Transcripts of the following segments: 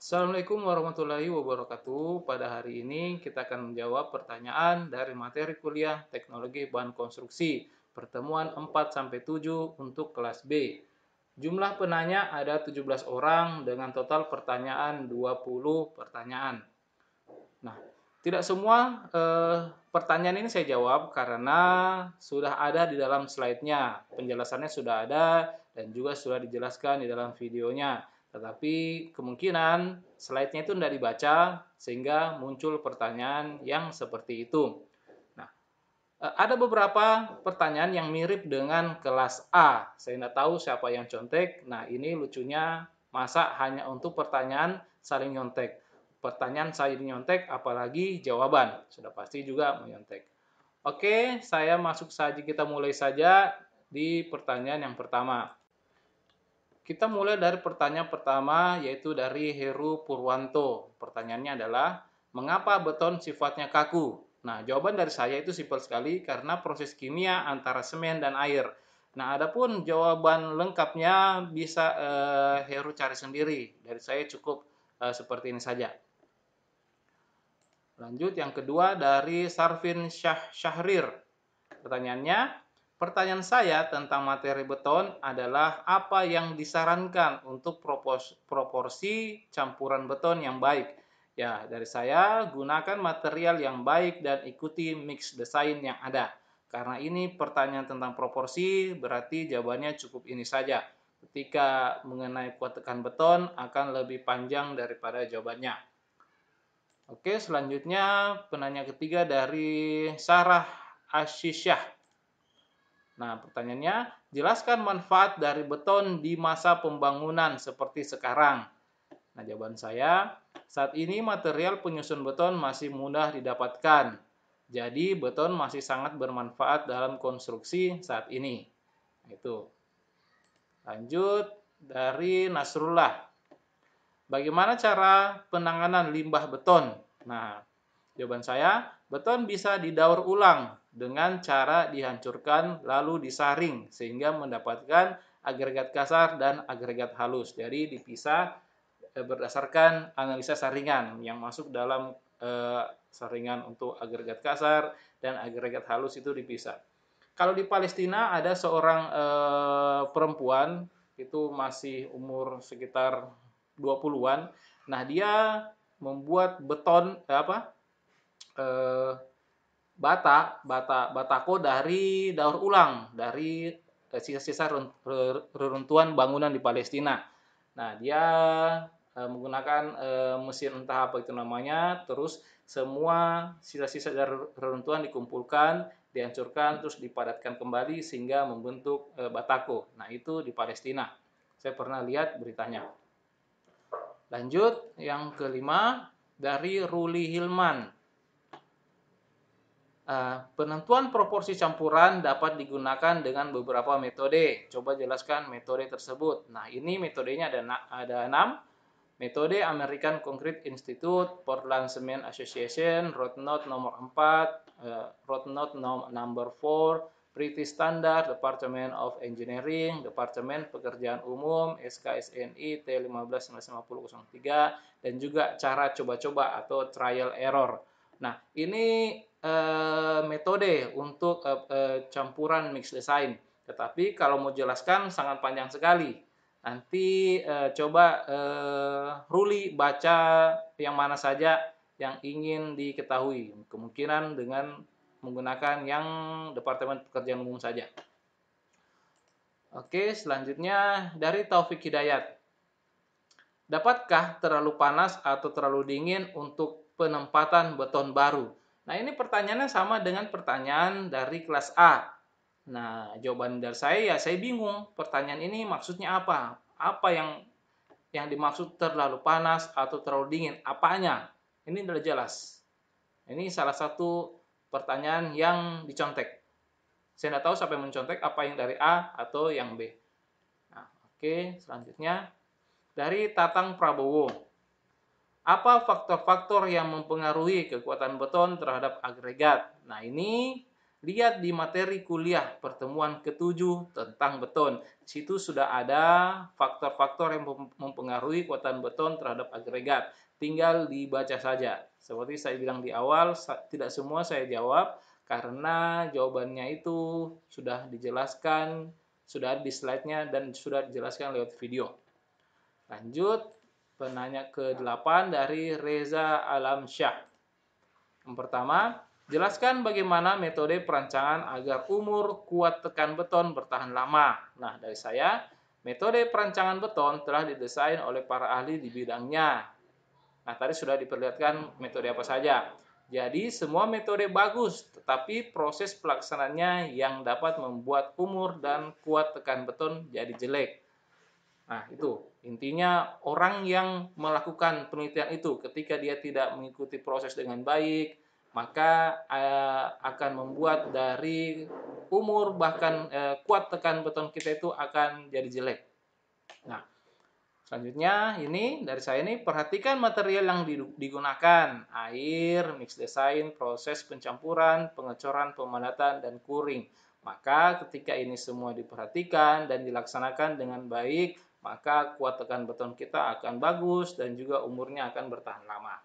Assalamualaikum warahmatullahi wabarakatuh. Pada hari ini kita akan menjawab pertanyaan dari materi kuliah Teknologi Bahan Konstruksi, pertemuan 4-7 untuk kelas B. Jumlah penanya ada 17 orang dengan total pertanyaan 20 pertanyaan. Nah, tidak semua pertanyaan ini saya jawab karena sudah ada di dalam slide-nya. Penjelasannya sudah ada dan juga sudah dijelaskan di dalam videonya. Tetapi kemungkinan slide-nya itu tidak dibaca sehingga muncul pertanyaan yang seperti itu. Nah, ada beberapa pertanyaan yang mirip dengan kelas A. Saya tidak tahu siapa yang contek. Nah, ini lucunya masa hanya untuk pertanyaan saling nyontek. Pertanyaan saling nyontek apalagi jawaban. Sudah pasti juga menyontek. Oke, saya masuk saja, kita mulai saja di pertanyaan yang pertama. Kita mulai dari pertanyaan pertama, yaitu dari Heru Purwanto. Pertanyaannya adalah, mengapa beton sifatnya kaku? Nah, jawaban dari saya itu simpel sekali, karena proses kimia antara semen dan air. Nah, adapun jawaban lengkapnya bisa Heru cari sendiri. Dari saya cukup seperti ini saja. Lanjut, yang kedua dari Sarvin Syahrir. Pertanyaan saya tentang materi beton adalah apa yang disarankan untuk proporsi campuran beton yang baik. Ya, dari saya gunakan material yang baik dan ikuti mix desain yang ada. Karena ini pertanyaan tentang proporsi, berarti jawabannya cukup ini saja. Ketika mengenai kuat tekan beton akan lebih panjang daripada jawabannya. Oke, selanjutnya penanya ketiga dari Sarah Ashisyah. Nah, pertanyaannya, jelaskan manfaat dari beton di masa pembangunan seperti sekarang. Nah, jawaban saya, saat ini material penyusun beton masih mudah didapatkan. Jadi, beton masih sangat bermanfaat dalam konstruksi saat ini. Itu. Lanjut dari Nasrullah. Bagaimana cara penanganan limbah beton? Nah, jawaban saya, beton bisa didaur ulang dengan cara dihancurkan lalu disaring sehingga mendapatkan agregat kasar dan agregat halus. Jadi dipisah berdasarkan analisa saringan yang masuk dalam saringan untuk agregat kasar dan agregat halus itu dipisah. Kalau di Palestina ada seorang perempuan itu masih umur sekitar 20-an. Nah, dia membuat beton batako dari daur ulang dari sisa-sisa reruntuhan bangunan di Palestina. Nah, dia menggunakan mesin entah apa itu namanya, terus semua sisa-sisa dari reruntuhan dikumpulkan, dihancurkan, terus dipadatkan kembali sehingga membentuk batako. Nah, itu di Palestina. Saya pernah lihat beritanya. Lanjut, yang kelima dari Ruli Hilman. Penentuan proporsi campuran dapat digunakan dengan beberapa metode. Coba jelaskan metode tersebut. Nah, ini metodenya ada 6. Metode American Concrete Institute, Portland Cement Association, Road Note nomor 4, Road Note number 4, British Standard, Department of Engineering, Departemen Pekerjaan Umum, SKSNI T15-1950-03, dan juga cara coba-coba atau trial error. Nah, ini metode untuk campuran mix design. Tetapi kalau mau jelaskan sangat panjang sekali. Nanti coba Ruli baca yang mana saja yang ingin diketahui. Kemungkinan dengan menggunakan yang Departemen Pekerjaan Umum saja. Oke, selanjutnya dari Taufik Hidayat. Dapatkah terlalu panas atau terlalu dingin untuk penempatan beton baru? Nah, ini pertanyaannya sama dengan pertanyaan dari kelas A. Nah, jawaban dari saya saya bingung. Pertanyaan ini maksudnya apa? Apa yang dimaksud terlalu panas atau terlalu dingin? Apanya? Ini sudah jelas. Ini salah satu pertanyaan yang dicontek. Saya tidak tahu siapa yang mencontek, apa yang dari A atau yang B. Nah, oke, selanjutnya dari Tatang Prabowo. Apa faktor-faktor yang mempengaruhi kekuatan beton terhadap agregat? Nah, ini Lihat di materi kuliah pertemuan ke-7 tentang beton. Di situ sudah ada faktor-faktor yang mempengaruhi kekuatan beton terhadap agregat. Tinggal dibaca saja. Seperti saya bilang di awal, tidak semua saya jawab karena jawabannya itu sudah dijelaskan, sudah ada di slide-nya dan sudah dijelaskan lewat video. Lanjut, penanya ke-8 dari Reza Alamsyah. Yang pertama, jelaskan bagaimana metode perancangan agar umur kuat tekan beton bertahan lama. Nah, dari saya, metode perancangan beton telah didesain oleh para ahli di bidangnya. Nah, tadi sudah diperlihatkan metode apa saja. Jadi, semua metode bagus, tetapi proses pelaksanaannya yang dapat membuat umur dan kuat tekan beton jadi jelek. Nah, itu intinya orang yang melakukan penelitian itu ketika dia tidak mengikuti proses dengan baik, maka akan membuat dari umur bahkan kuat tekan beton kita itu akan jadi jelek. Nah, selanjutnya ini dari saya ini perhatikan material yang digunakan, air, mix design, proses pencampuran, pengecoran, pemadatan dan curing. Maka ketika ini semua diperhatikan dan dilaksanakan dengan baik, maka kuat tekan beton kita akan bagus dan juga umurnya akan bertahan lama.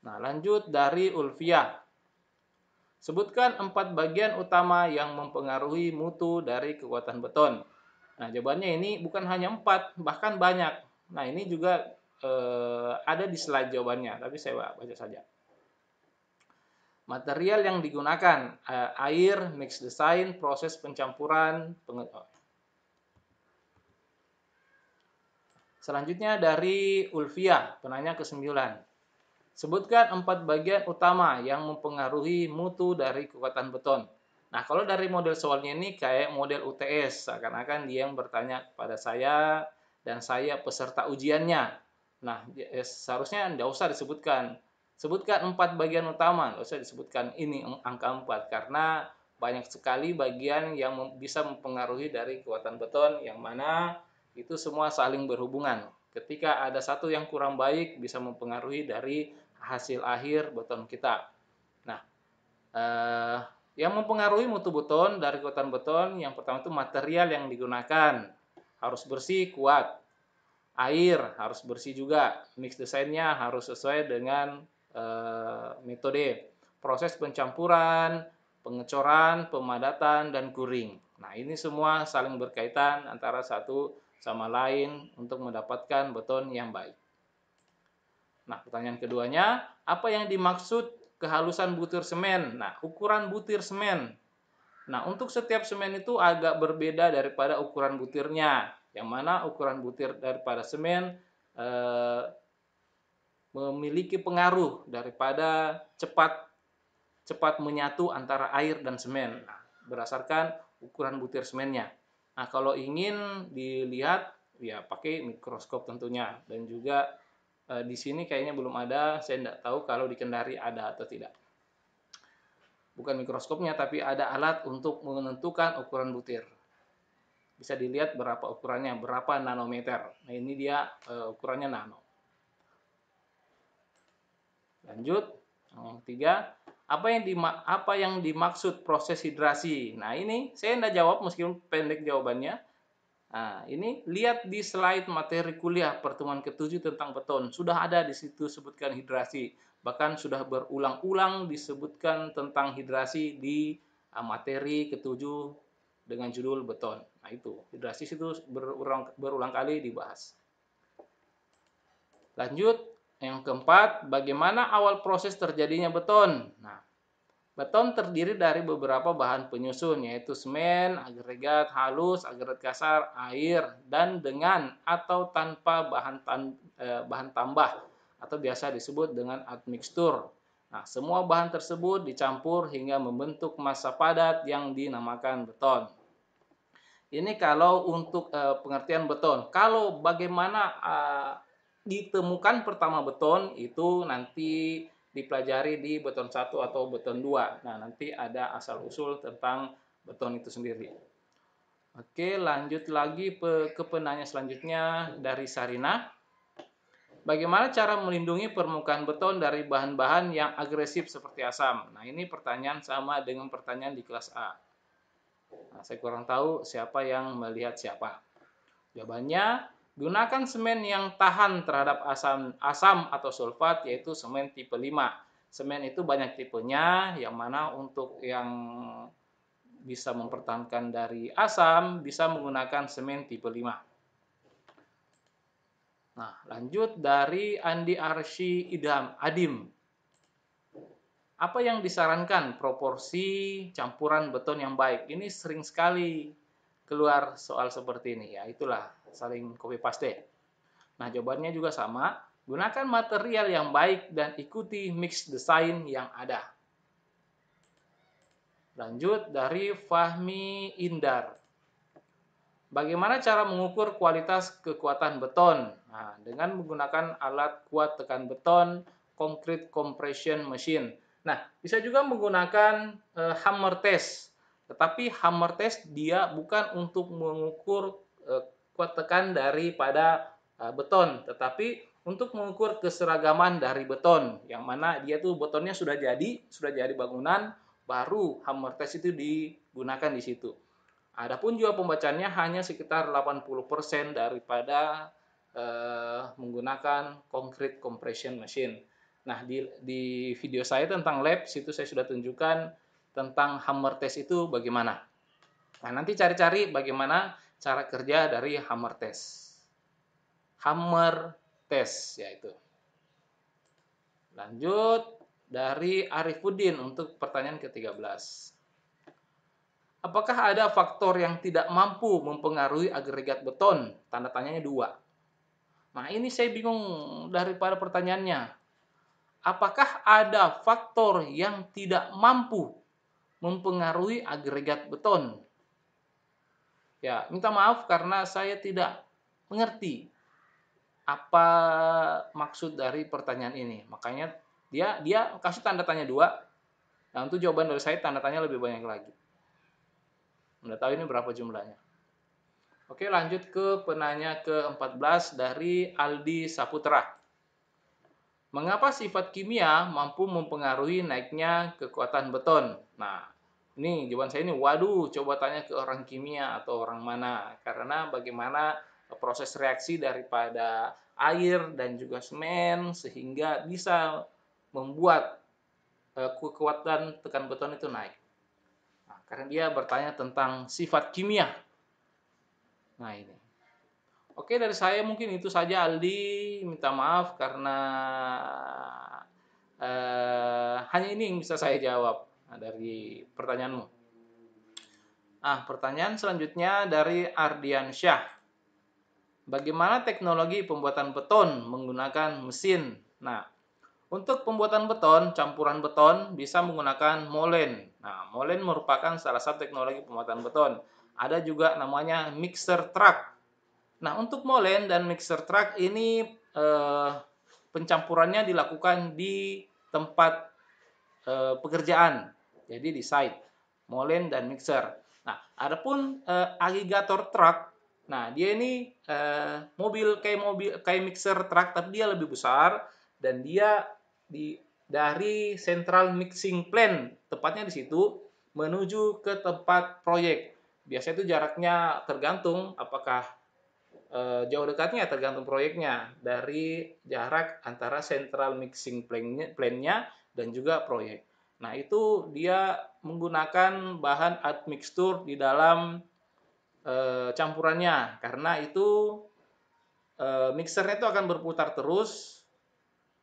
Nah, lanjut dari Ulfiah. Sebutkan 4 bagian utama yang mempengaruhi mutu dari kekuatan beton. Nah, jawabannya ini bukan hanya 4, bahkan banyak. Nah, ini juga ada di slide jawabannya, tapi saya baca saja. Material yang digunakan, air, mix design, proses pencampuran, Selanjutnya dari Ulfiah, penanya ke-9. Sebutkan 4 bagian utama yang mempengaruhi mutu dari kekuatan beton. Nah, kalau dari model soalnya ini kayak model UTS, seakan-akan dia yang bertanya kepada saya dan saya peserta ujiannya. Nah, seharusnya tidak usah disebutkan. Sebutkan 4 bagian utama, tidak usah disebutkan ini angka 4, karena banyak sekali bagian yang bisa mempengaruhi dari kekuatan beton, yang mana itu semua saling berhubungan. Ketika ada satu yang kurang baik, bisa mempengaruhi dari hasil akhir beton kita. Nah, yang mempengaruhi mutu beton dari kekuatan beton, yang pertama itu material yang digunakan. Harus bersih, kuat. Air harus bersih juga. Mix desainnya harus sesuai dengan metode. Proses pencampuran, pengecoran, pemadatan, dan curing. Nah, ini semua saling berkaitan antara satu sama lain untuk mendapatkan beton yang baik. Nah, pertanyaan keduanya, apa yang dimaksud kehalusan butir semen? Nah, ukuran butir semen. Nah, untuk setiap semen itu agak berbeda daripada ukuran butirnya. Yang mana ukuran butir daripada semen memiliki pengaruh daripada cepat menyatu antara air dan semen. Nah, berdasarkan ukuran butir semennya. Nah, kalau ingin dilihat, ya pakai mikroskop tentunya. Dan juga di sini kayaknya belum ada, saya tidak tahu kalau di Kendari ada atau tidak. Bukan mikroskopnya, tapi ada alat untuk menentukan ukuran butir. Bisa dilihat berapa ukurannya, berapa nanometer. Nah, ini dia ukurannya nano. Lanjut, yang ketiga, apa yang dimaksud proses hidrasi? Nah, ini saya tidak jawab meskipun pendek jawabannya. Nah, ini lihat di slide materi kuliah pertemuan ke-7 tentang beton. Sudah ada di situ sebutkan hidrasi. Bahkan sudah berulang-ulang disebutkan tentang hidrasi di materi ke-7 dengan judul beton. Nah, itu hidrasi itu berulang kali dibahas. Lanjut, yang keempat, bagaimana awal proses terjadinya beton? Nah, beton terdiri dari beberapa bahan penyusun, yaitu semen, agregat halus, agregat kasar, air, dan dengan atau tanpa bahan tambah, atau biasa disebut dengan admixtur. Nah, semua bahan tersebut dicampur hingga membentuk massa padat yang dinamakan beton. Ini kalau untuk pengertian beton. Kalau bagaimana ditemukan pertama beton itu nanti dipelajari di beton 1 atau beton 2. Nah, nanti ada asal-usul tentang beton itu sendiri. Oke, lanjut lagi ke penanya selanjutnya dari Sarina. Bagaimana cara melindungi permukaan beton dari bahan-bahan yang agresif seperti asam? Nah, ini pertanyaan sama dengan pertanyaan di kelas A. Nah, saya kurang tahu siapa yang melihat siapa. Jawabannya, gunakan semen yang tahan terhadap asam atau sulfat, yaitu semen tipe 5. Semen itu banyak tipenya, yang mana untuk yang bisa mempertahankan dari asam, bisa menggunakan semen tipe 5. Nah, lanjut dari Andi Arsy Adim. Apa yang disarankan proporsi campuran beton yang baik? Ini sering sekali keluar soal seperti ini, ya itulah saling copy paste. Nah, jawabannya juga sama. Gunakan material yang baik dan ikuti mix design yang ada. Lanjut dari Fahmi Indar. Bagaimana cara mengukur kualitas kekuatan beton? Nah, dengan menggunakan alat kuat tekan beton, concrete compression machine. Nah, bisa juga menggunakan hammer test. Tetapi hammer test dia bukan untuk mengukur kuat tekan daripada beton, tetapi untuk mengukur keseragaman dari beton, yang mana dia tuh betonnya sudah jadi bangunan, baru hammer test itu digunakan di situ. Adapun juga pembacaannya hanya sekitar 80% daripada menggunakan concrete compression machine. Nah, di video saya tentang lab, situ saya sudah tunjukkan tentang hammer test itu bagaimana. Nah, nanti cari-cari bagaimana cara kerja dari hammer test. Hammer test, yaitu. Lanjut dari Arifuddin untuk pertanyaan ke-13. Apakah ada faktor yang tidak mampu mempengaruhi agregat beton? Tanda tanyanya 2. Nah, ini saya bingung daripada pertanyaannya. Apakah ada faktor yang tidak mampu mempengaruhi agregat beton? Ya, minta maaf karena saya tidak mengerti apa maksud dari pertanyaan ini. Makanya dia kasih tanda tanya 2. Nah, untuk jawaban dari saya tanda tanya lebih banyak lagi. Anda tahu ini berapa jumlahnya? Oke, lanjut ke penanya ke-14 dari Aldi Saputra. Mengapa sifat kimia mampu mempengaruhi naiknya kekuatan beton? Nah, ini jawaban saya ini, waduh, coba tanya ke orang kimia atau orang mana. Karena bagaimana proses reaksi daripada air dan juga semen sehingga bisa membuat kekuatan tekan beton itu naik. Nah, karena dia bertanya tentang sifat kimia. Nah, ini. Oke, dari saya mungkin itu saja, Aldi. Minta maaf karena hanya ini yang bisa saya jawab dari pertanyaanmu. Nah, pertanyaan selanjutnya dari Ardian Syah. Bagaimana teknologi pembuatan beton menggunakan mesin? Nah, untuk pembuatan beton, campuran beton bisa menggunakan molen. Nah, molen merupakan salah satu teknologi pembuatan beton. Ada juga namanya mixer truck. Nah, untuk molen dan mixer truck ini pencampurannya dilakukan di tempat pekerjaan. Jadi di site, molen dan mixer. Nah, adapun agregator truck, nah dia ini mobil kayak mixer truck tapi dia lebih besar dan dia dari central mixing plant, tepatnya di situ menuju ke tempat proyek. Biasanya itu jaraknya tergantung apakah jauh dekatnya tergantung proyeknya dari jarak antara central mixing plant-nya dan juga proyek. Nah, itu dia menggunakan bahan admixture di dalam campurannya karena itu mixernya itu akan berputar terus.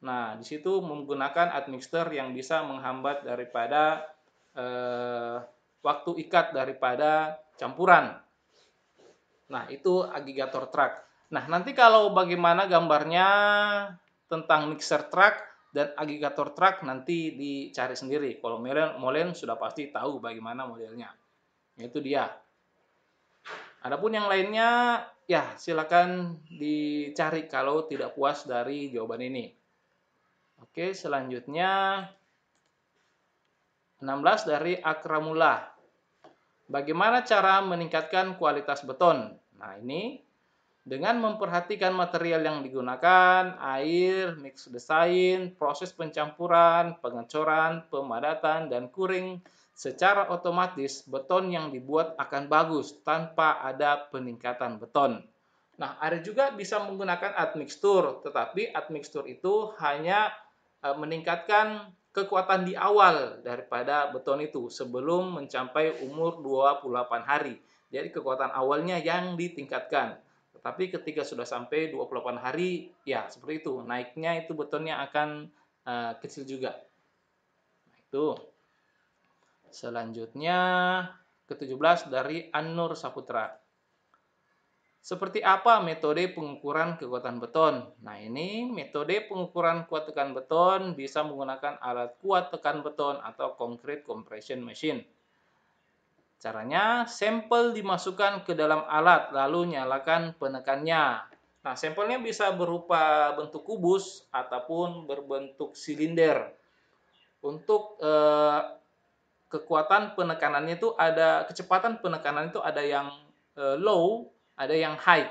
Nah, di situ menggunakan admixture yang bisa menghambat daripada waktu ikat daripada campuran. Nah, itu agregator truck. Nah, nanti kalau bagaimana gambarnya tentang mixer truck dan agregator truck nanti dicari sendiri. Kalau molen sudah pasti tahu bagaimana modelnya. Itu dia. Adapun yang lainnya, ya silakan dicari kalau tidak puas dari jawaban ini. Oke, selanjutnya 16 dari Akramullah. Bagaimana cara meningkatkan kualitas beton? Nah, ini Dengan memperhatikan material yang digunakan, air, mix desain, proses pencampuran, pengecoran, pemadatan, dan kuring, secara otomatis beton yang dibuat akan bagus tanpa ada peningkatan beton. Nah, ada juga bisa menggunakan admixtur, tetapi admixtur itu hanya meningkatkan kekuatan di awal daripada beton itu sebelum mencapai umur 28 hari. Jadi kekuatan awalnya yang ditingkatkan. Tetapi ketika sudah sampai 28 hari, ya seperti itu. Naiknya itu betonnya akan kecil juga. Nah, itu. Selanjutnya ke-17 dari An-Nur Saputra. Seperti apa metode pengukuran kekuatan beton? Nah, ini metode pengukuran kuat tekan beton bisa menggunakan alat kuat tekan beton atau concrete compression machine. Caranya, sampel dimasukkan ke dalam alat, lalu nyalakan penekannya. Nah, sampelnya bisa berupa bentuk kubus ataupun berbentuk silinder. Untuk kekuatan penekanannya itu ada, kecepatan penekanan itu ada yang low, ada yang high.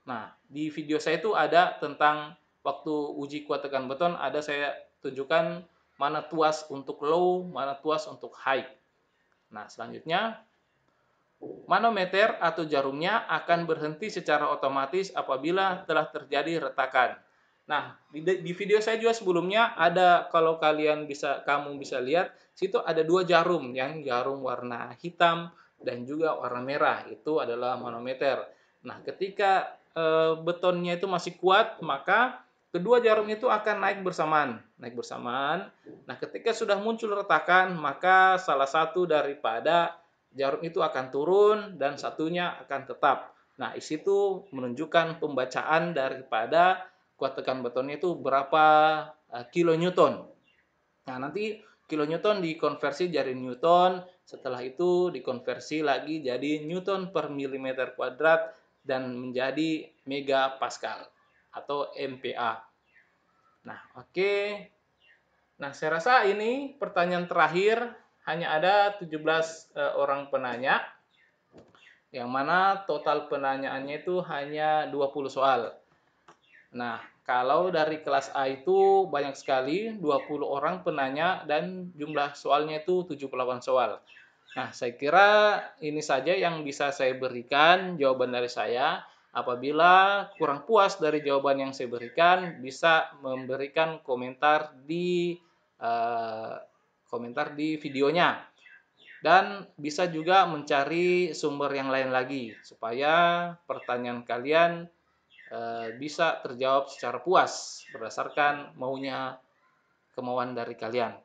Nah, di video saya itu ada tentang waktu uji kuat tekan beton, ada saya tunjukkan mana tuas untuk low, mana tuas untuk high. Nah, selanjutnya manometer atau jarumnya akan berhenti secara otomatis apabila telah terjadi retakan. Nah, di video saya juga sebelumnya ada, kalau kamu bisa lihat, situ ada dua jarum, yang jarum warna hitam dan juga warna merah. Itu adalah manometer. Nah, ketika betonnya itu masih kuat, maka kedua jarum itu akan naik bersamaan, Nah, ketika sudah muncul retakan, maka salah satu daripada jarum itu akan turun dan satunya akan tetap. Nah, di situ menunjukkan pembacaan daripada kuat tekan betonnya itu berapa kilonewton. Nah, nanti kilonewton dikonversi jadi newton, setelah itu dikonversi lagi jadi newton per milimeter kuadrat dan menjadi megapascal atau MPa. Nah, oke. Nah, saya rasa ini pertanyaan terakhir, hanya ada 17 orang penanya, yang mana total penanyaannya itu hanya 20 soal. Nah, kalau dari kelas A itu banyak sekali, 20 orang penanya dan jumlah soalnya itu 78 soal. Nah, saya kira ini saja yang bisa saya berikan jawaban dari saya. Apabila kurang puas dari jawaban yang saya berikan, bisa memberikan eh, komentar di videonya. Dan bisa juga mencari sumber yang lain lagi supaya pertanyaan kalian bisa terjawab secara puas berdasarkan kemauan dari kalian.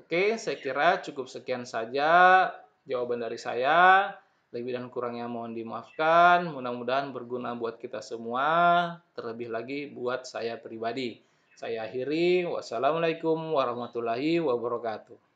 Oke, saya kira cukup sekian saja jawaban dari saya. Lebih dan kurangnya mohon dimaafkan. Mudah-mudahan berguna buat kita semua, terlebih lagi buat saya pribadi. Saya akhiri. Wassalamualaikum warahmatullahi wabarakatuh.